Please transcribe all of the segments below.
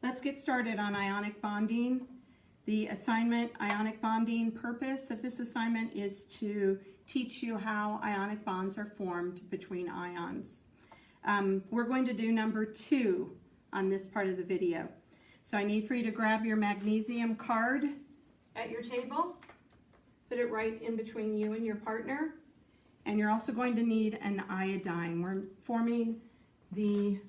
Let's get started on ionic bonding. The assignment, ionic bonding, purpose of this assignment is to teach you how ionic bonds are formed between ions. We're going to do number 2 on this part of the video. So I need for you to grab your magnesium card at your table, put it right in between you and your partner, and you're also going to need an iodine. We're forming the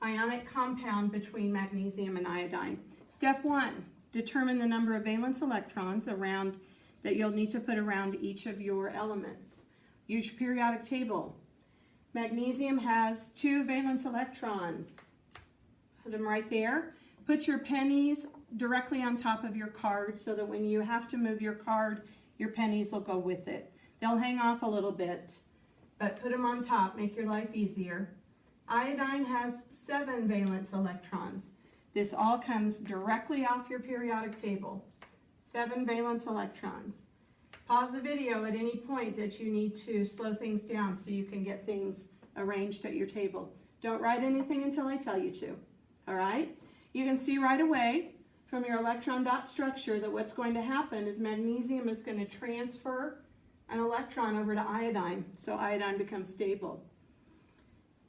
ionic compound between magnesium and iodine. Step 1, determine the number of valence electrons around that you'll need to put around each of your elements. Use your periodic table. Magnesium has 2 valence electrons. Put them right there. Put your pennies directly on top of your card so that when you have to move your card, your pennies will go with it. They'll hang off a little bit, but put them on top, make your life easier. Iodine has 7 valence electrons. This all comes directly off your periodic table. 7 valence electrons. Pause the video at any point that you need to slow things down so you can get things arranged at your table. Don't write anything until I tell you to. All right? You can see right away from your electron dot structure that what's going to happen is magnesium is going to transfer an electron over to iodine, so iodine becomes stable.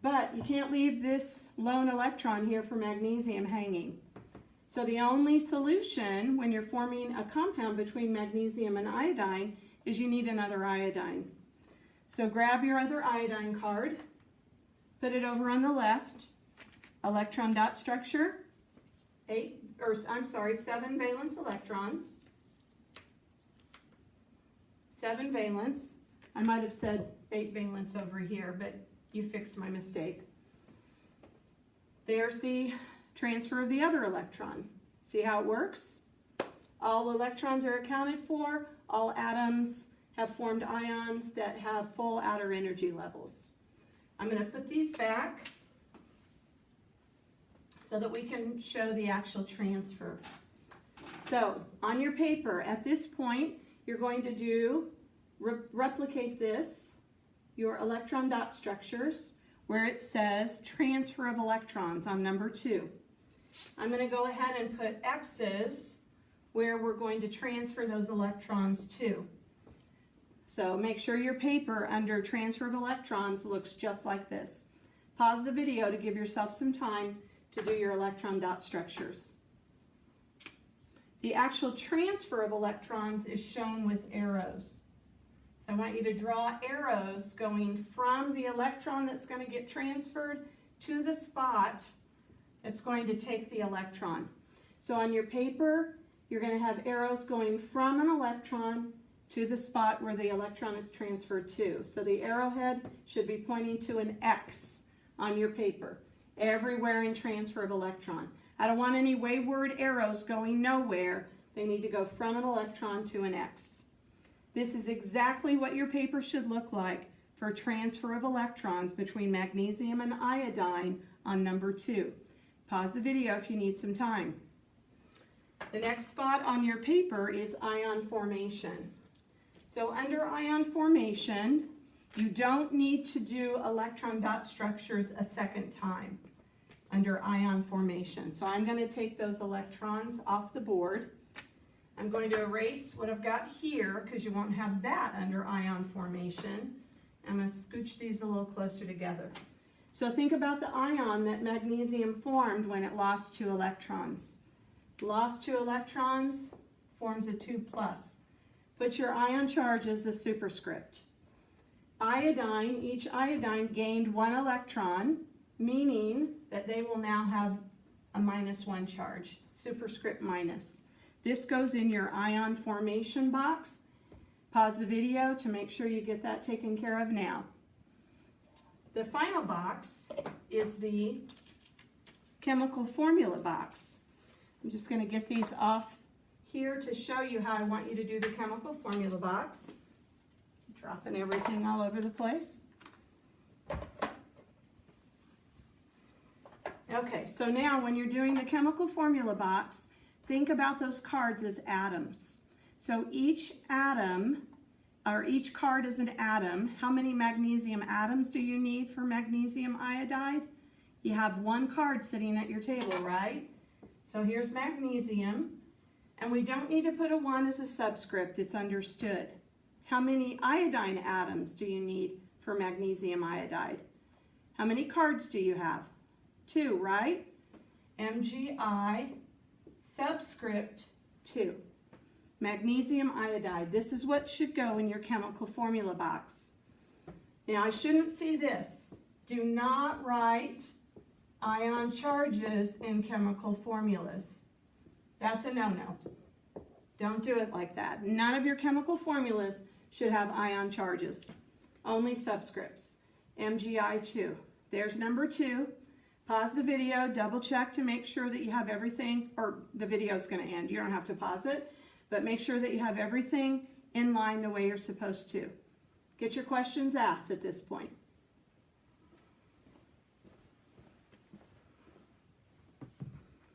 But you can't leave this lone electron here for magnesium hanging. So the only solution when you're forming a compound between magnesium and iodine is you need another iodine. So grab your other iodine card, put it over on the left, electron dot structure, 7 valence electrons. 7 valence. I might have said 8 valence over here, but you fixed my mistake. There's the transfer of the other electron. See how it works? All electrons are accounted for. All atoms have formed ions that have full outer energy levels. I'm going to put these back so that we can show the actual transfer. So on your paper, at this point, you're going to replicate this, your electron dot structures, where it says transfer of electrons on number 2. I'm going to go ahead and put X's where we're going to transfer those electrons to. So make sure your paper under transfer of electrons looks just like this. Pause the video to give yourself some time to do your electron dot structures. The actual transfer of electrons is shown with arrows. So I want you to draw arrows going from the electron that's going to get transferred to the spot that's going to take the electron. So on your paper, you're going to have arrows going from an electron to the spot where the electron is transferred to. So the arrowhead should be pointing to an X on your paper, everywhere in transfer of electron. I don't want any wayward arrows going nowhere. They need to go from an electron to an X. This is exactly what your paper should look like for transfer of electrons between magnesium and iodine on number 2. Pause the video if you need some time. The next spot on your paper is ion formation. So under ion formation, you don't need to do electron dot structures a second time under ion formation. So I'm going to take those electrons off the board. I'm going to erase what I've got here because you won't have that under ion formation. I'm going to scooch these a little closer together. So think about the ion that magnesium formed when it lost 2 electrons. Lost 2 electrons forms a 2+. Put your ion charge as the superscript. Iodine, each iodine gained 1 electron, meaning that they will now have a -1 charge, superscript minus. This goes in your ion formation box. Pause the video to make sure you get that taken care of now. The final box is the chemical formula box. I'm just going to get these off here to show you how I want you to do the chemical formula box. Dropping everything all over the place. Okay, so now when you're doing the chemical formula box, think about those cards as atoms. So each atom, or each card is an atom. How many magnesium atoms do you need for magnesium iodide? You have one card sitting at your table, right? So here's magnesium, and we don't need to put a 1 as a subscript, it's understood. How many iodine atoms do you need for magnesium iodide? How many cards do you have? 2, right? MgI subscript 2. Magnesium iodide. This is what should go in your chemical formula box. Now I shouldn't see this. Do not write ion charges in chemical formulas. That's a no-no. Don't do it like that. None of your chemical formulas should have ion charges. Only subscripts. MgI2. There's number 2. Pause the video, double check to make sure that you have everything, or the video is going to end. You don't have to pause it, but make sure that you have everything in line the way you're supposed to. Get your questions asked at this point.